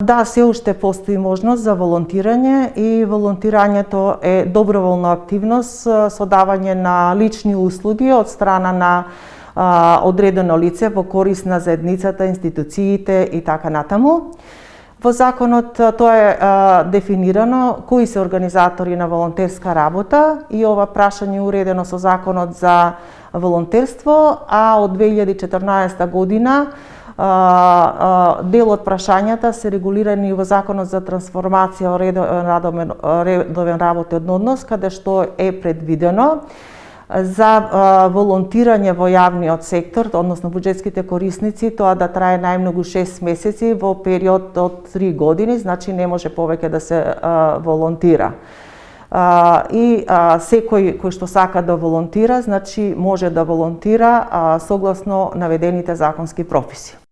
Да, се уште постои можност за волонтирање и волонтирањето е доброволна активност со давање на лични услуги од страна на одредено лице во корист на заедницата, институциите и така натаму. Во законот тоа е дефинирано кои се организатори на волонтерска работа и ова прашање е уредено со законот за волонтерство, а од 2014 година дел од прашањата се регулирани во законот за трансформација редовен работен однос, каде што е предвидено за волонтирање во јавниот сектор, односно буџетските корисници, тоа да трае најмногу 6 месеци во период од 3 години, значи не може повеќе да се волонтира. И секој кој што сака да волонтира, значи може да волонтира согласно наведените законски прописи.